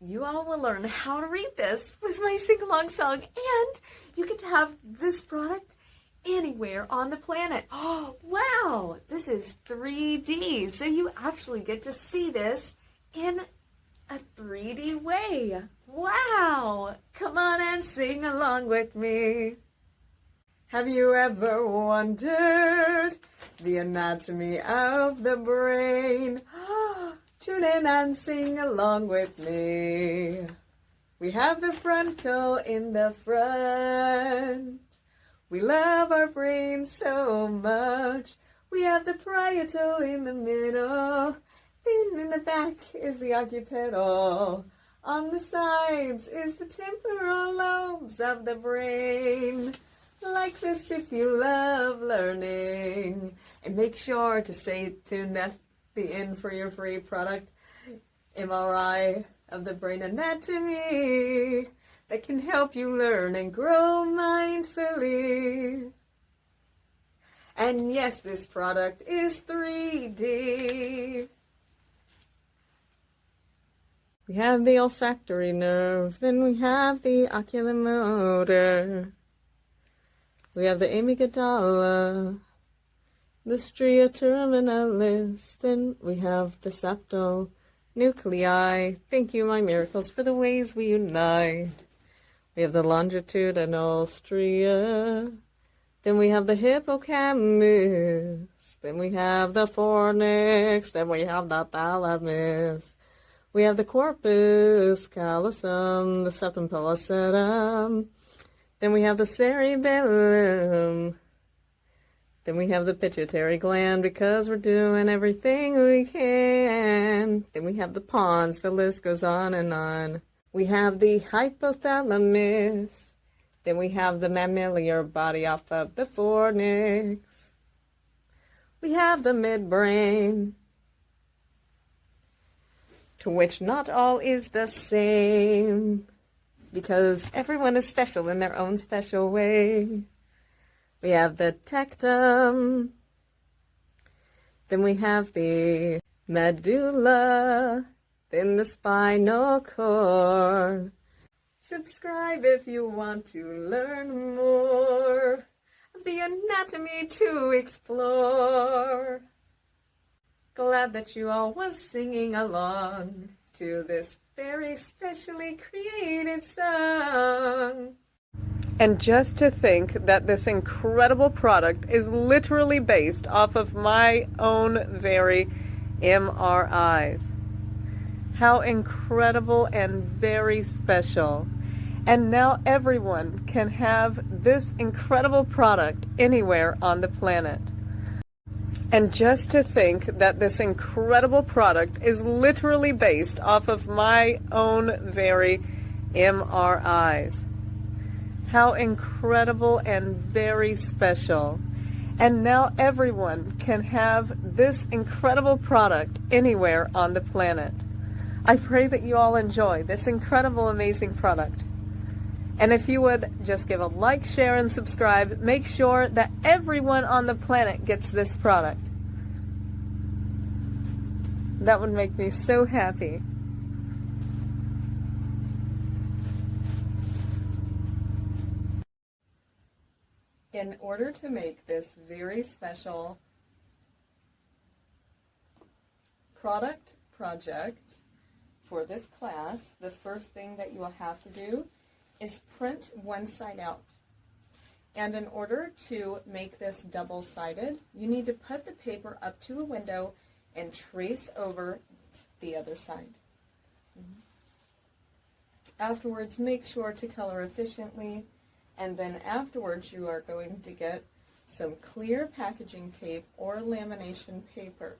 you all will learn how to read this with my sing-along song, and you get to have this product anywhere on the planet. Oh, wow! This is 3D, so you actually get to see this in a 3D way. Wow! Come on and sing along with me. Have you ever wondered the anatomy of the brain? Tune in and sing along with me. We have the frontal in the front. We love our brain so much. We have the parietal in the middle. Then in the back is the occipital. On the sides is the temporal lobes of the brain. Like this if you love learning. And make sure to stay tuned at the end for your free product MRI of the brain anatomy that can help you learn and grow mindfully. And yes, this product is 3D. We have the olfactory nerve, then we have the oculomotor. We have the amygdala, the stria terminalis, then we have the septal nuclei. Thank you, my miracles, for the ways we unite. We have the longitudinal stria, then we have the hippocampus, then we have the fornix, then we have the thalamus. We have the corpus callosum, the septum pellucidum, then we have the cerebellum. Then we have the pituitary gland because we're doing everything we can. Then we have the pons, the list goes on and on. We have the hypothalamus. Then we have the mammaliar body off of the fornix. We have the midbrain, to which not all is the same, because everyone is special in their own special way. We have the tectum, then we have the medulla, then the spinal cord. Subscribe if you want to learn more of the anatomy to explore. Glad that you all was singing along to this very specially created song. And just to think that this incredible product is literally based off of my own very MRIs. How incredible and very special. And now everyone can have this incredible product anywhere on the planet. And just to think that this incredible product is literally based off of my own very MRIs. How incredible and very special. And now everyone can have this incredible product anywhere on the planet. I pray that you all enjoy this incredible, amazing product. And if you would just give a like, share, and subscribe, make sure that everyone on the planet gets this product. That would make me so happy. In order to make this very special project for this class, the first thing that you will have to do is print one side out. And in order to make this double-sided, you need to put the paper up to a window and trace over the other side. Afterwards, make sure to color efficiently, and then afterwards you are going to get some clear packaging tape or lamination paper.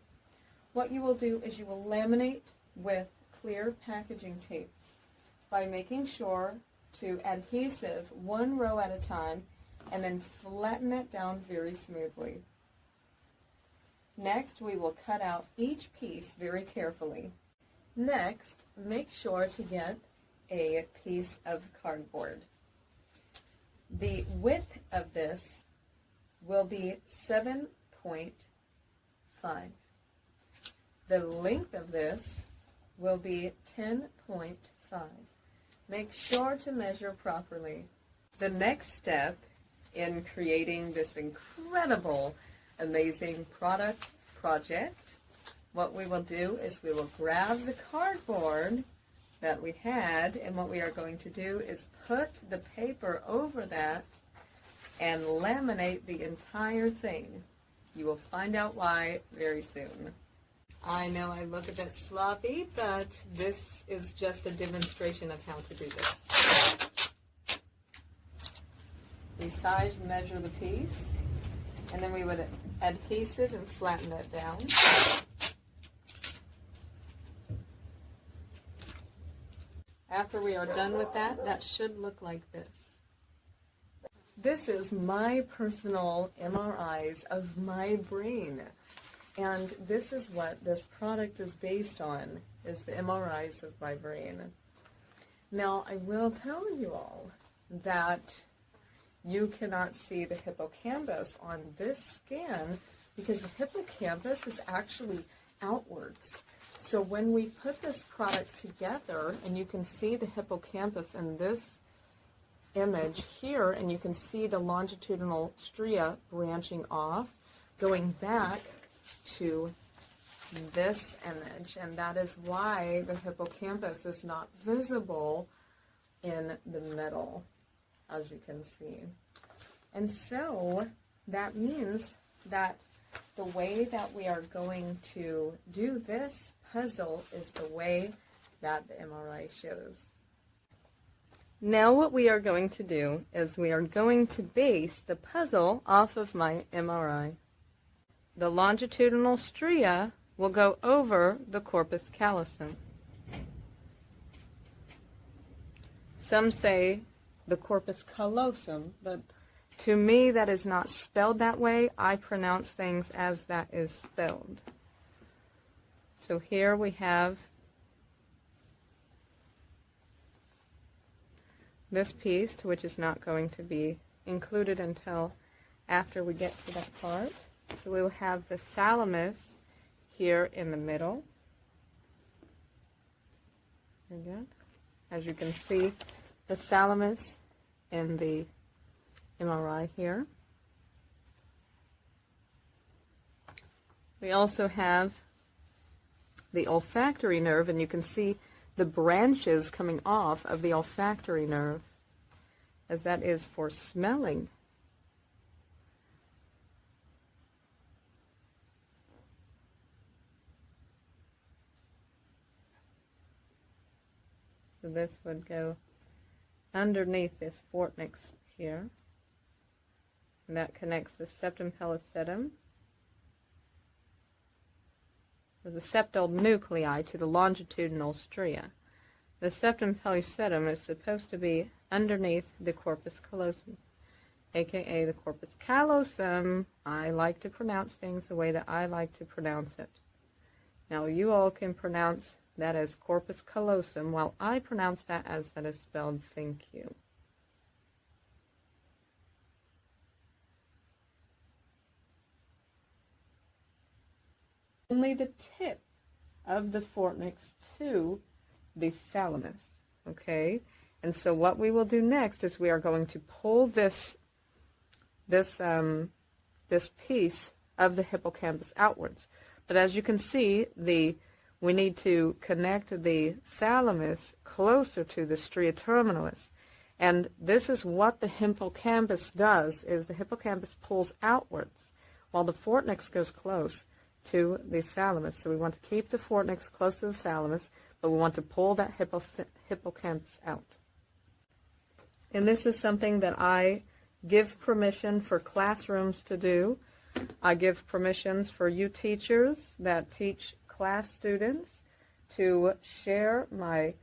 What you will do is you will laminate with clear packaging tape by making sure to adhesive one row at a time and then flatten it down very smoothly. Next, we will cut out each piece very carefully. Next, make sure to get a piece of cardboard. The width of this will be 7.5. The length of this will be 10.5. size. Make sure to measure properly. The next step in creating this incredible, amazing project, what we will do is we will grab the cardboard that we had, and what we are going to do is put the paper over that and laminate the entire thing. You will find out why very soon. I know I look a bit sloppy, but this is just a demonstration of how to do this. We size and measure the piece, and then we would adhesive it and flatten it down. After we are done with that, that should look like this. This is my personal MRIs of my brain. And this is what this product is based on, is the MRIs of my brain. Now, I will tell you all that you cannot see the hippocampus on this scan because the hippocampus is actually outwards. So when we put this product together, and you can see the hippocampus in this image here, and you can see the longitudinal stria branching off, going back to this image, and that is why the hippocampus is not visible in the middle, as you can see. And so that means that the way that we are going to do this puzzle is the way that the MRI shows. Now what we are going to do is we are going to base the puzzle off of my MRI. The longitudinal stria will go over the corpus callosum. Some say the corpus callosum, but to me that is not spelled that way. I pronounce things as that is spelled. So here we have this piece, which is not going to be included until after we get to that part. So we will have the thalamus here in the middle. Again, as you can see, the thalamus in the MRI here. We also have the olfactory nerve, and you can see the branches coming off of the olfactory nerve, as that is for smelling. So this would go underneath this fornix here, and that connects the septum pellucidum, or the septal nuclei, to the longitudinal stria. The septum pellucidum is supposed to be underneath the corpus callosum, aka the corpus callosum. I like to pronounce things the way that I like to pronounce it. Now you all can pronounce that as corpus callosum, while I pronounce that as that is spelled. Thank you. Only the tip of the fornix to the thalamus, okay? And so what we will do next is we are going to pull this piece of the hippocampus outwards. But as you can see, we need to connect the thalamus closer to the stria terminalis. And this is what the hippocampus does, is the hippocampus pulls outwards while the fornix goes close to the thalamus. So we want to keep the fornix close to the thalamus, but we want to pull that hippocampus out. And this is something that I give permission for classrooms to do. I give permissions for you teachers that teach class students to share my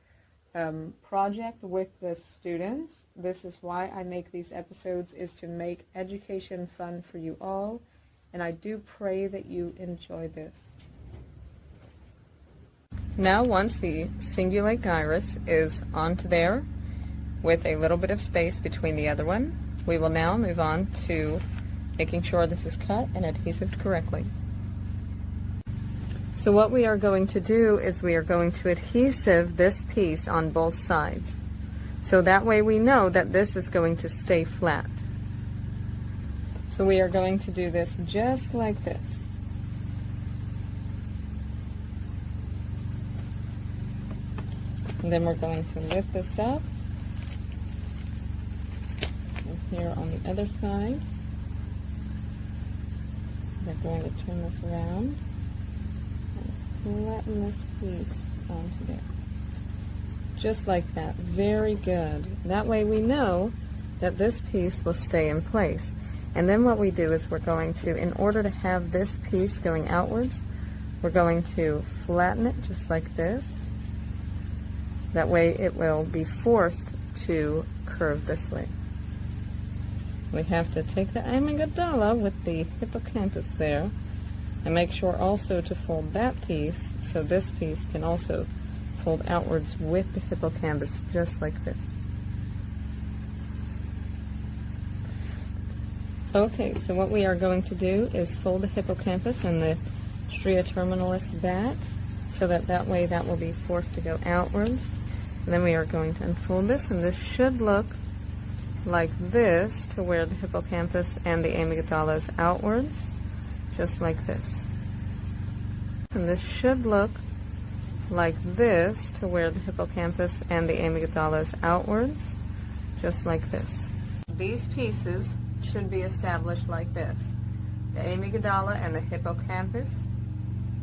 project with the students. This is why I make these episodes, is to make education fun for you all, and I do pray that you enjoy this. Now once the cingulate gyrus is onto there with a little bit of space between the other one, we will now move on to making sure this is cut and adhesived correctly. So what we are going to do is we are going to adhesive this piece on both sides. So that way we know that this is going to stay flat. So we are going to do this just like this. And then we're going to lift this up. And here on the other side, we're going to turn this around and flatten this piece onto there. Just like that. Very good. That way we know that this piece will stay in place. And then what we do is we're going to, in order to have this piece going outwards, we're going to flatten it just like this. That way it will be forced to curve this way. We have to take the amygdala with the hippocampus there and make sure also to fold that piece so this piece can also fold outwards with the hippocampus just like this. Okay, so what we are going to do is fold the hippocampus and the stria terminalis back so that way that will be forced to go outwards. And then we are going to unfold this, and this should look like this to where the hippocampus and the amygdala is outwards, just like this. And this should look like this to where the hippocampus and the amygdala is outwards, just like this. These pieces should be established like this. The amygdala and the hippocampus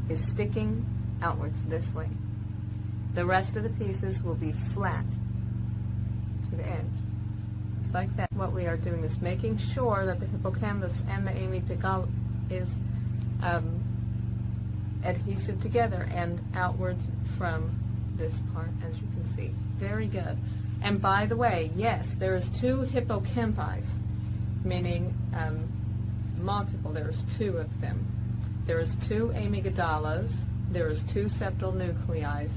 is sticking outwards this way. The rest of the pieces will be flat to the edge. Just like that. What we are doing is making sure that the hippocampus and the amygdala is adhesive together and outwards from this part, as you can see. Very good. And by the way, yes, there is 2 hippocampi, meaning multiple. There's 2 of them. There is 2 amygdalas. There is 2 septal nuclei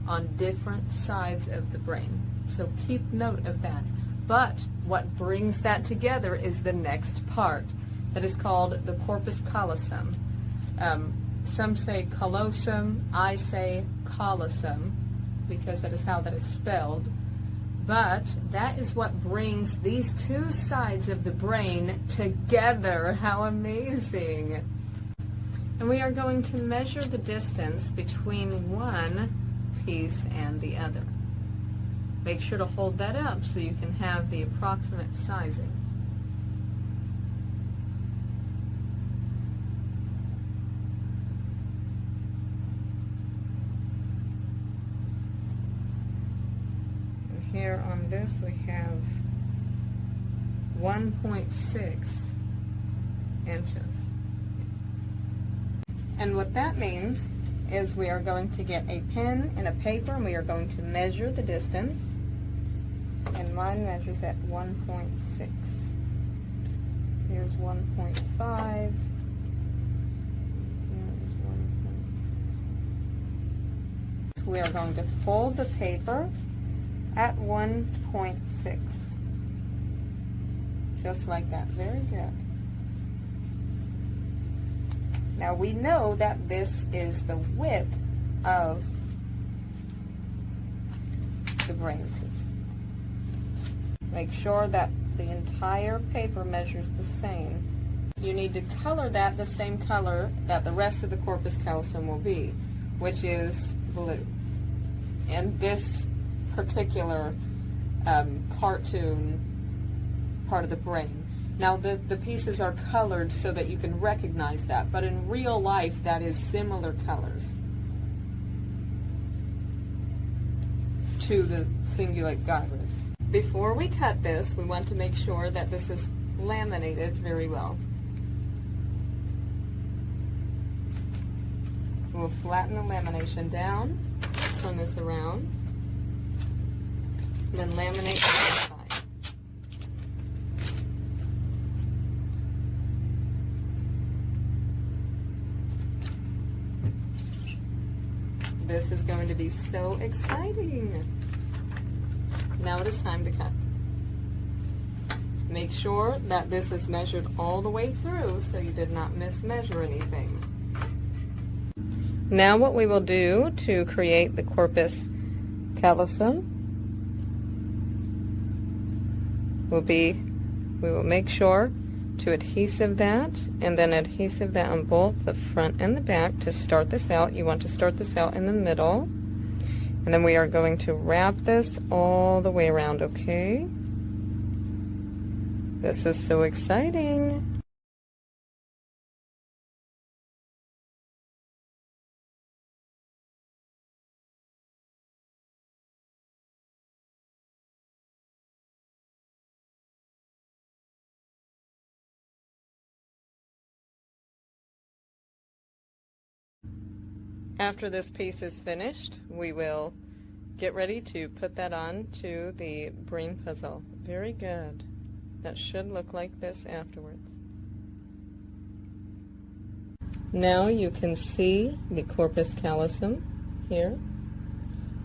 on different sides of the brain. So keep note of that. But what brings that together is the next part that is called the corpus callosum. Some say callosum, I say callosum, because that is how that is spelled. But that is what brings these 2 sides of the brain together. How amazing! And we are going to measure the distance between one piece and the other. Make sure to hold that up so you can have the approximate sizing. And here on this we have 1.6 inches. And what that means is we are going to get a pen and a paper and we are going to measure the distance. And mine measures at 1.6. Here's 1.5. Here's 1.6. We are going to fold the paper at 1.6. Just like that. Very good. Now we know that this is the width of the brain piece. Make sure that the entire paper measures the same. You need to color that the same color that the rest of the corpus callosum will be, which is blue. And this particular cartoon part of the brain. Now the pieces are colored so that you can recognize that, but in real life that is similar colors to the cingulate gyrus. Before we cut this, we want to make sure that this is laminated very well. We'll flatten the lamination down, turn this around, and then laminate the other side. This is going to be so exciting. Now it is time to cut. Make sure that this is measured all the way through so you did not mismeasure anything. Now what we will do to create the corpus callosum will be, we will make sure to adhesive that, and then adhesive that on both the front and the back. To start this out, you want to start this out in the middle, and then we are going to wrap this all the way around, okay? This is so exciting. After this piece is finished, we will get ready to put that on to the brain puzzle. Very good. That should look like this afterwards. Now you can see the corpus callosum here,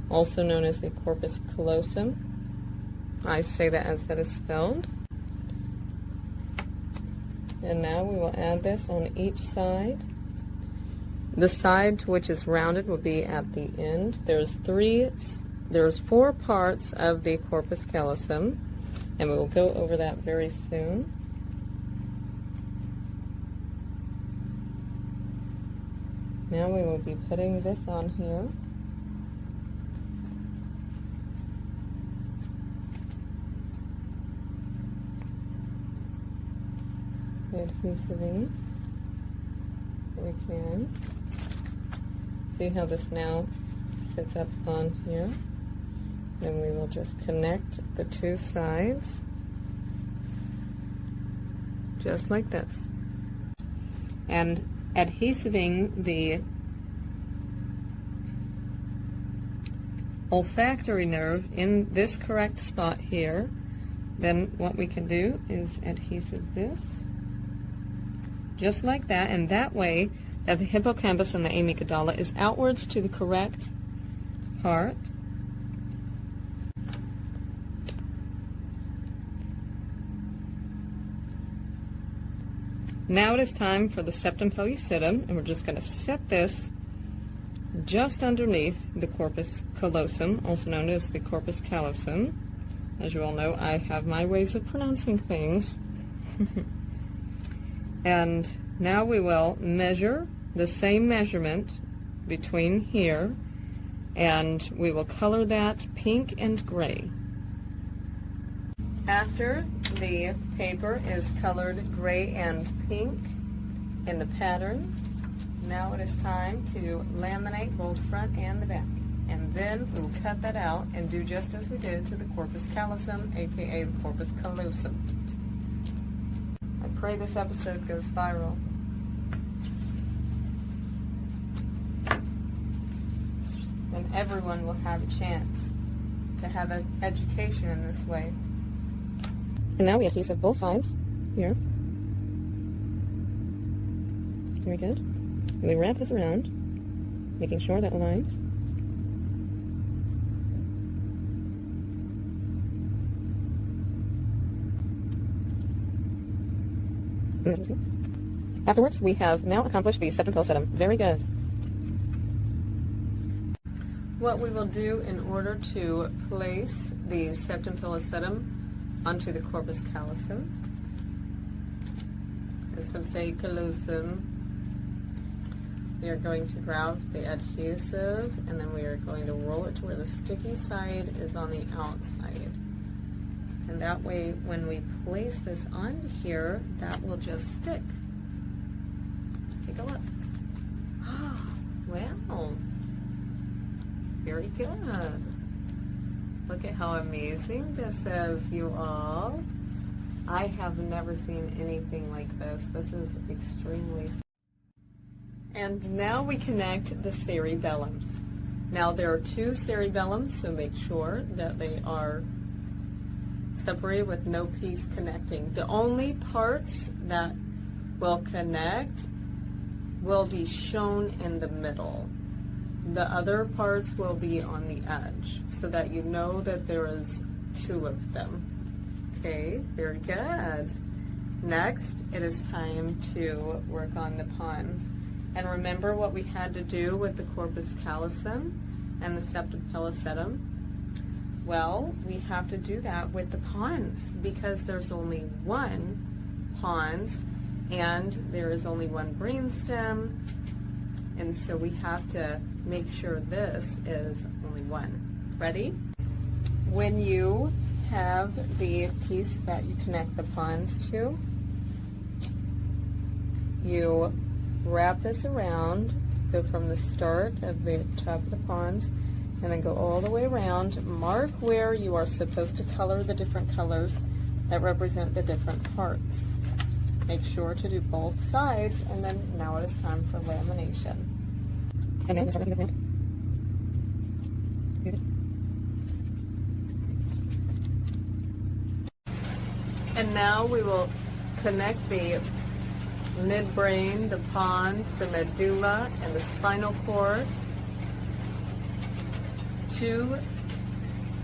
also known as the corpus callosum. I say that as that is spelled. And now we will add this on each side. The side which is rounded will be at the end. There's 4 parts of the corpus callosum, and we will go over that very soon. Now we will be putting this on here. Adhesiving. We can see how this now sits up on here. Then we will just connect the 2 sides just like this. And adhesiving the olfactory nerve in this correct spot here, then what we can do is adhesive this just like that, and that way that the hippocampus and the amygdala is outwards to the correct part. Now it is time for the septum pellucidum, and we're just going to set this just underneath the corpus callosum, also known as the corpus callosum. As you all know, I have my ways of pronouncing things. And now we will measure the same measurement between here, and we will color that pink and gray. After the paper is colored gray and pink in the pattern, now it is time to laminate both front and the back. And then we'll cut that out and do just as we did to the corpus callosum, aka the corpus callosum. I pray this episode goes viral. And everyone will have a chance to have an education in this way. And now we adhesive both sides here. Very good. And we wrap this around, making sure that aligns. Afterwards, we have now accomplished the septum pellucidum. Very good. What we will do in order to place the septum pellucidum onto the corpus callosum, as some say callosum, we are going to grab the adhesive and then we are going to roll it to where the sticky side is on the outside. And that way, when we place this on here, that will just stick. Take a look. Wow. Very good. Look at how amazing this is, you all. I have never seen anything like this. This is extremely. And now we connect the cerebellums. Now there are 2 cerebellums, so make sure that they are separated with no piece connecting. The only parts that will connect will be shown in the middle. The other parts will be on the edge, so that you know that there is 2 of them. Okay, very good. Next, it is time to work on the pawns. And remember what we had to do with the corpus callosum and the septum pellucidum? Well, we have to do that with the pons because there's only one pons and there is only one brainstem, and so we have to make sure this is only one. Ready? When you have the piece that you connect the pons to, you wrap this around, go from the start of the top of the pons, and then go all the way around. Mark where you are supposed to color the different colors that represent the different parts. Make sure to do both sides, and then now it is time for lamination. And then start making this And now we will connect the midbrain, the pons, the medulla, and the spinal cord to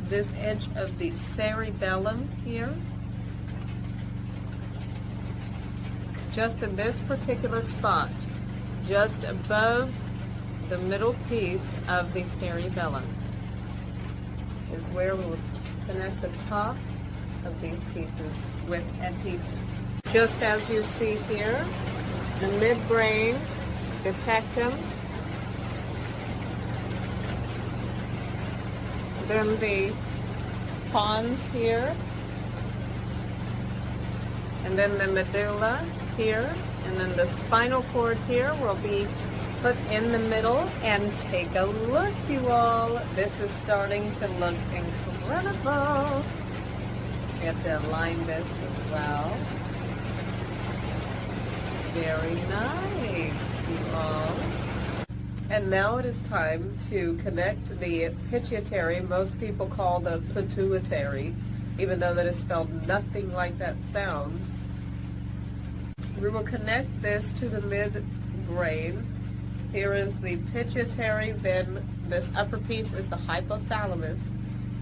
this edge of the cerebellum here. Just in this particular spot, just above the middle piece of the cerebellum is where we will connect the top of these pieces with adhesive. Just as you see here, the midbrain, the tectum, then the pons here, and then the medulla here, and then the spinal cord here will be put in the middle. And take a look, you all. This is starting to look incredible. We have to align this as well. Very nice, you all. And now it is time to connect the pituitary. Most people call the pituitary, even though that is spelled nothing like that sounds. We will connect this to the midbrain. Here is the pituitary, then this upper piece is the hypothalamus,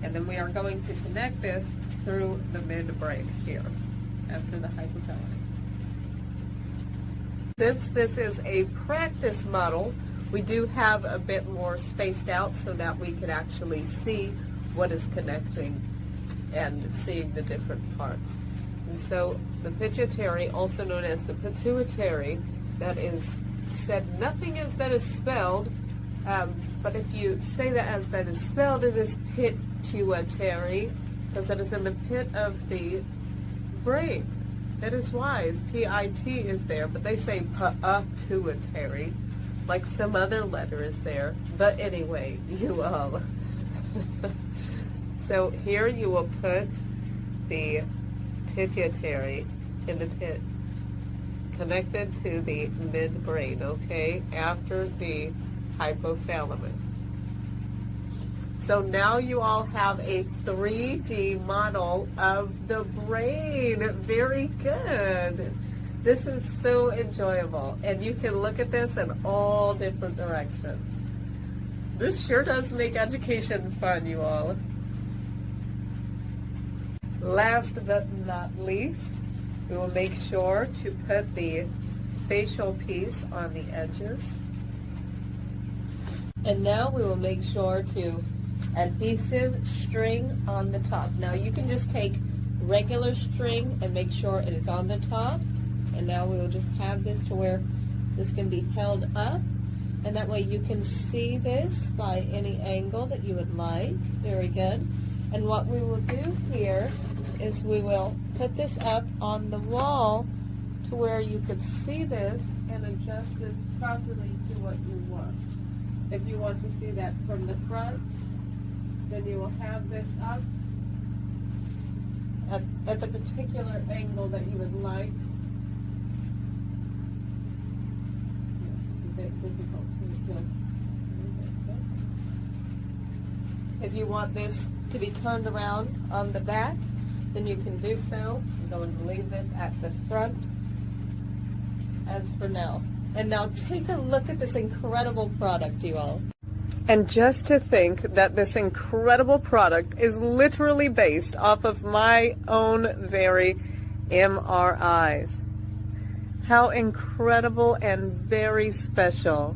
and then we are going to connect this through the midbrain here, after the hypothalamus. Since this is a practice model, we do have a bit more spaced out so that we can actually see what is connecting and seeing the different parts. And so the pituitary, also known as the pituitary, that is said nothing as that is spelled, but if you say that as that is spelled, it is pituitary, because that is in the pit of the brain. That is why P-I-T is there, but they say pituitary, like some other letter is there. But anyway, you all. So here you will put the pituitary in the pit, connected to the midbrain, okay, after the hypothalamus. So now you all have a 3D model of the brain. Very good. This is so enjoyable, and you can look at this in all different directions. This sure does make education fun, you all. Last but not least, we will make sure to put the facial piece on the edges. And now we will make sure to adhesive string on the top. Now you can just take regular string and make sure it is on the top. And now we will just have this to where this can be held up. And that way you can see this by any angle that you would like. Very good. And what we will do here is we will put this up on the wall to where you can see this and adjust this properly to what you want. If you want to see that from the front, then you will have this up at the particular angle that you would like. It's a bit difficult to adjust. If you want this to be turned around on the back, then you can do so. I'm going to leave this at the front as for now. And now take a look at this incredible product, you all. And just to think that this incredible product is literally based off of my own very MRIs. How incredible and very special.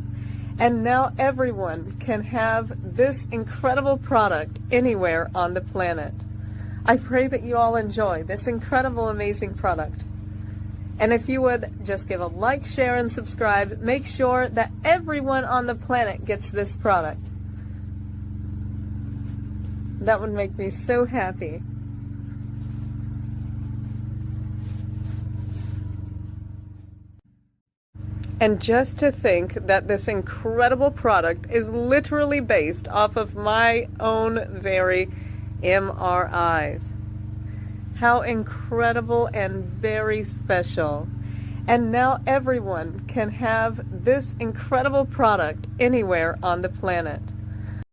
And now everyone can have this incredible product anywhere on the planet. I pray that you all enjoy this incredible, amazing product. And if you would just give a like, share, and subscribe, make sure that everyone on the planet gets this product. That would make me so happy. And just to think that this incredible product is literally based off of my own very MRIs. How incredible and very special. And now everyone can have this incredible product anywhere on the planet.